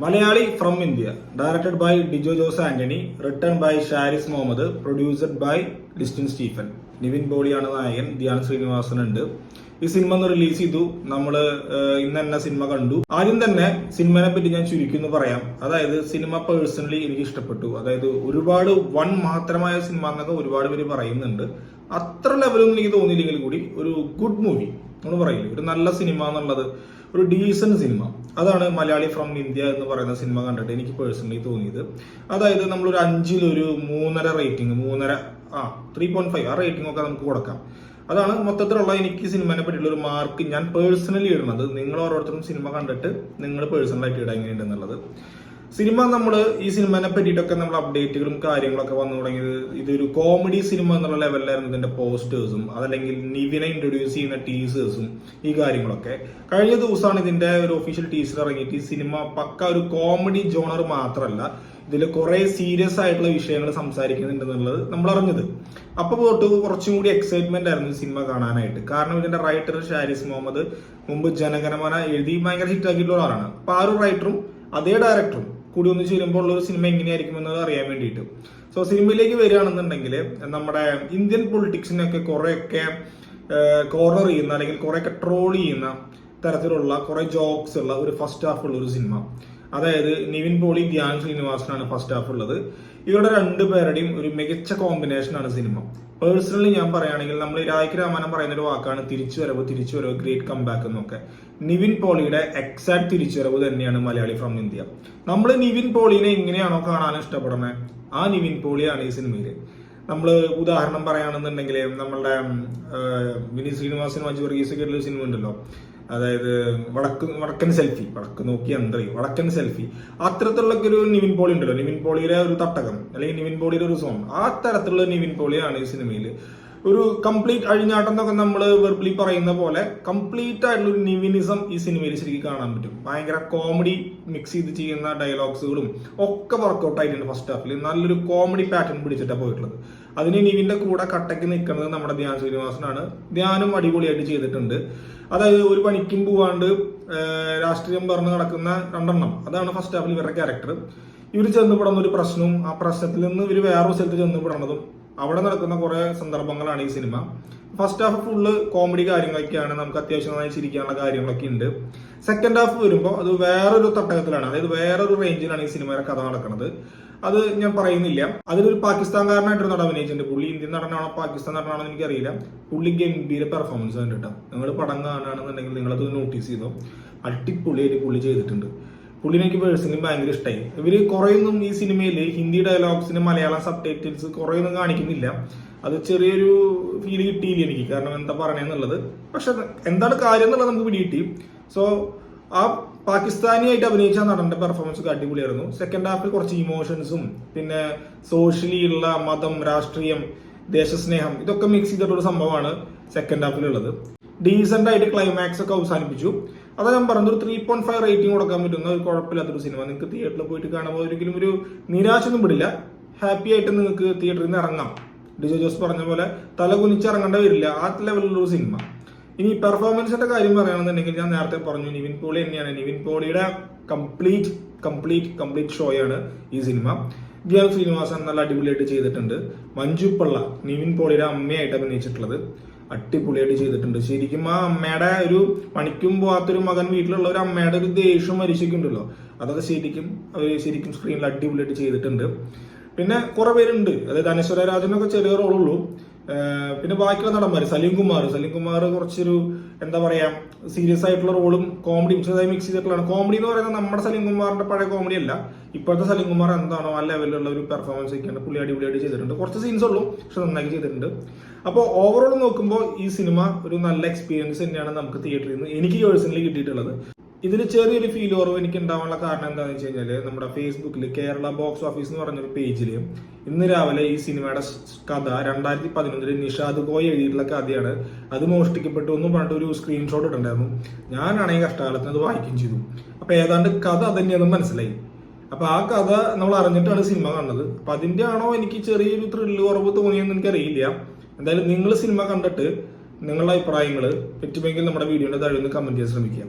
Malayali from India, directed by Dijo Jose Antony, written by Sharis Muhammad, produced by Distin Stephen. Nivin പോളിയാണ് നായകൻ, ധ്യാൻ ശ്രീനിവാസൻ ഉണ്ട്. ഈ സിനിമ ഒന്ന് റിലീസ് ചെയ്തു. നമ്മള് ഇന്ന് തന്നെ സിനിമ കണ്ടു. ആദ്യം തന്നെ സിനിമയെ പറ്റി ഞാൻ ചുരുക്കി പറയാം. അതായത് സിനിമ പേഴ്സണലി എനിക്ക് ഇഷ്ടപ്പെട്ടു. അതായത് ഒരുപാട് വൺ മാത്രമായ സിനിമ എന്നൊക്കെ ഒരുപാട് പേര് പറയുന്നുണ്ട്. അത്ര ലെവലൊന്നും എനിക്ക് തോന്നിയില്ലെങ്കിൽ കൂടി ഒരു ഗുഡ് മൂവി നമ്മൾ പറയില്ലേ, ഒരു നല്ല സിനിമ എന്നുള്ളത്, ഒരു ഡീസന്റ് സിനിമ. അതാണ് മലയാളി ഫ്രം ഇന്ത്യ എന്ന് പറയുന്ന സിനിമ കണ്ടിട്ട് എനിക്ക് പേഴ്സണലി തോന്നിയത്. അതായത് നമ്മളൊരു 5-ൽ 3.5 റേറ്റിംഗ്, 3.5 ആ റേറ്റിംഗ് ഒക്കെ നമുക്ക് കൊടുക്കാം. അതാണ് മൊത്തത്തിലുള്ള എനിക്ക് സിനിമയെ പറ്റിയുള്ള ഒരു മാർക്ക് ഞാൻ പേഴ്സണലി ഇടുന്നത്. നിങ്ങൾ ഓരോരുത്തരും സിനിമ കണ്ടിട്ട് നിങ്ങൾ പേഴ്സണലായിട്ട് ഇടാൻ എങ്ങനെയുണ്ടെന്നുള്ളത്. സിനിമ ഈ സിനിമനെ പറ്റിയിട്ടൊക്കെ നമ്മൾ അപ്ഡേറ്റുകളും കാര്യങ്ങളൊക്കെ വന്നു തുടങ്ങിയത് ഇതൊരു കോമഡി സിനിമ എന്നുള്ള ലെവലിലായിരുന്നു ഇതിന്റെ പോസ്റ്റേഴ്സും അതല്ലെങ്കിൽ നിവിനെ ഇൻട്രൊഡ്യൂസ് ചെയ്യുന്ന ടീസേഴ്സും ഈ കാര്യങ്ങളൊക്കെ. കഴിഞ്ഞ ദിവസമാണ് ഇതിന്റെ ഒരു ഒഫീഷ്യൽ ടീസർ ഇറങ്ങിയിട്ട് ഈ സിനിമ പക്ക ഒരു കോമഡി ജോണർ മാത്രമല്ല, ഇതിൽ കുറെ സീരിയസ് ആയിട്ടുള്ള വിഷയങ്ങൾ സംസാരിക്കുന്നുണ്ടെന്നുള്ളത് നമ്മൾ അറിഞ്ഞത്. അപ്പൊ തൊട്ട് കുറച്ചും കൂടി എക്സൈറ്റ്മെന്റ് ആയിരുന്നു സിനിമ കാണാനായിട്ട്. കാരണം ഇതിന്റെ റൈറ്റർ ഷാരിസ് മുഹമ്മദ് മുമ്പ് ജനഗണമന എഴുതി ഭയങ്കര ഹിറ്റാക്കിയിട്ടുള്ള ആളാണ്. അപ്പൊ ആ ഒരു റൈറ്ററും അതേ ഡയറക്ടറും കൂടി ഒന്ന് ചേരുമ്പോൾ ഉള്ള ഒരു സിനിമ എങ്ങനെയായിരിക്കും എന്നത് അറിയാൻ വേണ്ടിയിട്ട്. സോ സിനിമയിലേക്ക് വരികയാണെന്നുണ്ടെങ്കിൽ നമ്മുടെ ഇന്ത്യൻ പൊളിറ്റിക്സിനൊക്കെ കുറെയൊക്കെ കോർണർ ചെയ്യുന്ന അല്ലെങ്കിൽ കുറെയൊക്കെ ട്രോൾ ചെയ്യുന്ന തരത്തിലുള്ള കുറെ ജോക്സ് ഉള്ള ഒരു ഫസ്റ്റ് ഹാഫ് ഉള്ള ഒരു സിനിമ. അതായത് നിവിൻ പോളി, ധ്യാൻ ശ്രീനിവാസനാണ് ഫസ്റ്റ് ഹാഫ് ഉള്ളത്. ഇവരുടെ രണ്ടുപേരുടെയും ഒരു മികച്ച കോമ്പിനേഷനാണ് സിനിമ. പേഴ്സണലി ഞാൻ പറയുകയാണെങ്കിൽ നമ്മൾ രായ്ക്ക് രാമായണം പറയുന്ന ഒരു വാക്കാണ് തിരിച്ചുവരവ്, ഗ്രേറ്റ് കംബാക്ക് എന്നൊക്കെ. നിവിൻ പോളിയുടെ എക്സാക്ട് തിരിച്ചുവരവ് തന്നെയാണ് മലയാളി ഫ്രം ഇന്ത്യ. നമ്മൾ നിവിൻ പോളിനെ എങ്ങനെയാണോ കാണാൻ ഇഷ്ടപ്പെടുന്നത്, ആ നിവിൻ പോളിയാണ് ഈ സിനിമയിൽ. നമ്മൾ ഉദാഹരണം പറയുകയാണെന്നുണ്ടെങ്കിൽ നമ്മളുടെ വിനീത് ശ്രീനിവാസനും അജു വർഗീസൊക്കെ ഉള്ള സിനിമ ഉണ്ടല്ലോ, അതായത് വടക്കൻ സെൽഫി, അത്തരത്തിലുള്ള ഒരു നിവിൻ പോളി ഉണ്ടല്ലോ, നിവിൻ പോളിയുടെ ഒരു തട്ടകം അല്ലെങ്കിൽ നിവിൻ പോളിയുടെ ഒരു സോങ്, ആ തരത്തിലുള്ള നിവിൻ പോളിയാണ് ഈ സിനിമയിൽ. ഒരു കംപ്ലീറ്റ് അഴിഞ്ഞാട്ടം എന്നൊക്കെ നമ്മൾ വെർബലി പറയുന്ന പോലെ കംപ്ലീറ്റ് ആയിട്ടുള്ള ഒരു നിവിനിസം ഈ സിനിമയിൽ ശരിക്കും കാണാൻ പറ്റും. ഭയങ്കര കോമഡി മിക്സ് ചെയ്ത് ചെയ്യുന്ന ഡയലോഗ്സുകളും ഒക്കെ വർക്ക്ഔട്ട് ആയിട്ടുണ്ട്. ഫസ്റ്റ് ഹാഫിൽ നല്ലൊരു കോമഡി പാറ്റേൺ പിടിച്ചിട്ടാണ് പോയിട്ടുള്ളത്. അതിന് നിവിന്റെ കൂടെ കട്ടയ്ക്ക് നിൽക്കുന്നത് നമ്മുടെ ധ്യാൻ ശ്രീനിവാസനാണ്. ധ്യാനും അടിപൊളിയായിട്ട് ചെയ്തിട്ടുണ്ട്. അതായത് ഒരു പണിക്കും പോവാണ്ട് രാഷ്ട്രീയം പറഞ്ഞ് നടക്കുന്ന രണ്ടെണ്ണം, അതാണ് ഫസ്റ്റ് ഹാഫിൽ ഇവരുടെ ക്യാരക്ടർ. ഇവർ ചെന്നുപെടുന്ന ഒരു പ്രശ്നവും ആ പ്രശ്നത്തിൽ നിന്ന് ഇവർ വേറൊരു സ്ഥലത്ത് ചെന്നുപെടുന്നതും അവിടെ നടക്കുന്ന കുറെ സന്ദർഭങ്ങളാണ് ഈ cinema. First half full comedy കാര്യങ്ങളൊക്കെയാണ്, നമുക്ക് അത്യാവശ്യം നന്നായി ചിരിക്കാനുള്ള കാര്യങ്ങളൊക്കെ ഉണ്ട്. സെക്കൻഡ് ഹാഫ് വരുമ്പോൾ അത് വേറൊരു തട്ടകത്തിലാണ്, അതായത് വേറൊരു റേഞ്ചിലാണ് ഈ സിനിമയുടെ കഥ നടക്കുന്നത്. അത് ഞാൻ പറയുന്നില്ല. അതിലൊരു പാകിസ്ഥാൻകാരനായിട്ടൊരു നടൻ അഭിനയിച്ചിട്ടുണ്ട്. പുള്ളി ഇന്ത്യൻ നടനാണോ പാകിസ്ഥാൻ നടനാണോ എന്ന് എനിക്കറിയില്ല. പുള്ളി ഗംഭീര പെർഫോമൻസ് കണ്ടിട്ടാ. നിങ്ങൾ പടം കാണുകയാണെന്നുണ്ടെങ്കിൽ നിങ്ങളത് നോട്ടീസ് ചെയ്തോ. അടിപൊളിയായിട്ട് പുള്ളി ചെയ്തിട്ടുണ്ട്. പുള്ളിനെ എനിക്ക് പേഴ്സണലി ഭയങ്കര ഇഷ്ടമായി. ഇവര് കുറേയൊന്നും ഈ സിനിമയിൽ ഹിന്ദി ഡയലോഗ്സിന് മലയാളം സബ് ടൈറ്റിൽസ് കുറേയൊന്നും കാണിക്കുന്നില്ല. അത് ചെറിയൊരു ഫീല് കിട്ടിയില്ല എനിക്ക്, കാരണം എന്താ പറയണെന്നുള്ളത്. പക്ഷെ എന്താണ് കാര്യം എന്നുള്ളത് നമുക്ക് പിടികിട്ടി. സോ ആ പാകിസ്ഥാനിയായിട്ട് അഭിനയിച്ച നടന്റെ പെർഫോമൻസ് അടിപൊളിയായിരുന്നു. സെക്കൻഡ് ഹാഫിൽ കുറച്ച് ഇമോഷൻസും പിന്നെ സോഷ്യലി ഉള്ള മതം, രാഷ്ട്രീയം, ദേശസ്നേഹം ഇതൊക്കെ മിക്സ് ചെയ്തിട്ടുള്ള സംഭവമാണ് സെക്കൻഡ് ഹാഫിലുള്ളത്. ഡീസന്റ് ആയിട്ട് ക്ലൈമാക്സ് ഒക്കെ അവസാനിപ്പിച്ചു. അതാ ഞാൻ പറഞ്ഞത്, ഒരു 3.5 റേറ്റിംഗ് കൊടുക്കാൻ പറ്റുന്ന ഒരു കുഴപ്പമില്ലാത്തൊരു സിനിമ. നിങ്ങൾക്ക് തിയേറ്ററിൽ പോയിട്ട് കാണുമ്പോൾ ഒരിക്കലും ഒരു നിരാശയൊന്നും വിടില്ല. ഹാപ്പി ആയിട്ട് നിങ്ങൾക്ക് തിയേറ്ററിൽ നിന്ന് ഇറങ്ങാം. ഡിജോ ജോസ് പറഞ്ഞ പോലെ തല കുനിച്ച് ഇറങ്ങേണ്ട വരില്ല, ആ ലെവലിലുള്ള സിനിമ. ഇനി പെർഫോമൻസിന്റെ കാര്യം പറയുകയാണെന്നുണ്ടെങ്കിൽ ഞാൻ നേരത്തെ പറഞ്ഞു, നിവിൻ പോളി തന്നെയാണ്. നിവിൻ പോളിയുടെ കംപ്ലീറ്റ് ഷോയാണ് ഈ സിനിമ. ധ്യാൻ ശ്രീനിവാസൻ നല്ല അടിപൊളിയായിട്ട് ചെയ്തിട്ടുണ്ട്. മഞ്ജു പിള്ള നിവിൻ പോളിയുടെ അമ്മയായിട്ട് അഭിനയിച്ചിട്ടുള്ളത് അടിപൊളിയായിട്ട് ചെയ്തിട്ടുണ്ട്. ശരിക്കും ആ അമ്മയുടെ ഒരു പണിക്കും പോകാത്തൊരു മകൻ വീട്ടിലുള്ള ഒരു അമ്മയുടെ ഒരു ദേഷ്യം മരിച്ചിട്ടുണ്ടല്ലോ, അതൊക്കെ ശരിക്കും സ്ക്രീനിൽ അടിപൊളിയായിട്ട് ചെയ്തിട്ടുണ്ട്. പിന്നെ കുറെ പേരുണ്ട്, അതായത് അനശ്വര രാജനൊക്കെ ചെറിയ റോളുള്ളൂ. പിന്നെ ബാക്കിയുള്ള നടന്മാര് സലീം കുമാർ കുറച്ചൊരു എന്താ പറയാ സീരിയസ് ആയിട്ടുള്ള റോളും കോമഡിയും ചെറുതായി മിക്സ് ചെയ്തിട്ടുള്ളതാണ്. കോമഡി എന്ന് പറയുന്നത് നമ്മുടെ സലീം കുമാറിന്റെ പഴയ കോമഡി അല്ല, ഇപ്പോഴത്തെ സലീം കുമാർ എന്താണോ ആ ലെവലിലുള്ള ഒരു പെർഫോമൻസ് ഒക്കെയാണ്. പുള്ളി അടിപൊളിയായിട്ട് ചെയ്തിട്ടുണ്ട്. കുറച്ച് സീൻസ് ഉള്ളൂ, പക്ഷെ നന്നായി ചെയ്തിട്ടുണ്ട്. അപ്പോൾ ഓവറോൾ നോക്കുമ്പോൾ ഈ സിനിമ ഒരു നല്ല എക്സ്പീരിയൻസ് തന്നെയാണ് നമുക്ക് തിയേറ്ററിൽ നിന്ന് എനിക്ക് പേഴ്സണലി കിട്ടിയിട്ടുള്ളത്. ഇതിൽ ചെറിയൊരു ഫീൽ ഓർവ് എനിക്ക് ഉണ്ടാവാനുള്ള കാരണം എന്താണെന്ന് വെച്ച് കഴിഞ്ഞാൽ, നമ്മുടെ ഫേസ്ബുക്കിൽ കേരള ബോക്സ് ഓഫീസ് എന്ന് പറഞ്ഞൊരു പേജിൽ ഇന്ന് രാവിലെ ഈ സിനിമയുടെ കഥ 2011 നിഷാദ് കോയ് എഴുതിയിട്ടുള്ള കഥയാണ്. അത് മോഷ്ടിക്കപ്പെട്ടു എന്ന് പറഞ്ഞിട്ട് ഒരു സ്ക്രീൻഷോട്ട് ഇട്ടുണ്ടായിരുന്നു. ഞാനാണെങ്കിൽ കഷ്ടകാലത്തിന് അത് വായിക്കുകയും ചെയ്തു. അപ്പൊ ഏതാണ്ട് കഥ തന്നെയാണെന്ന് മനസ്സിലായി. അപ്പൊ ആ കഥ നമ്മൾ അറിഞ്ഞിട്ടാണ് സിനിമ കാണുന്നത്. അപ്പൊ അതിന്റെ ആണോ എനിക്ക് ചെറിയൊരു ത്രില്ല് കുറവ് തോന്നിയെന്ന് എനിക്കറിയില്ല. എന്തായാലും നിങ്ങൾ സിനിമ കണ്ടിട്ട് നിങ്ങളുടെ അഭിപ്രായങ്ങൾ പറ്റുമെങ്കിൽ നമ്മുടെ വീഡിയോയുടെ താഴെ ഒന്ന് കമന്റ് ചെയ്യാൻ ശ്രമിക്കുക.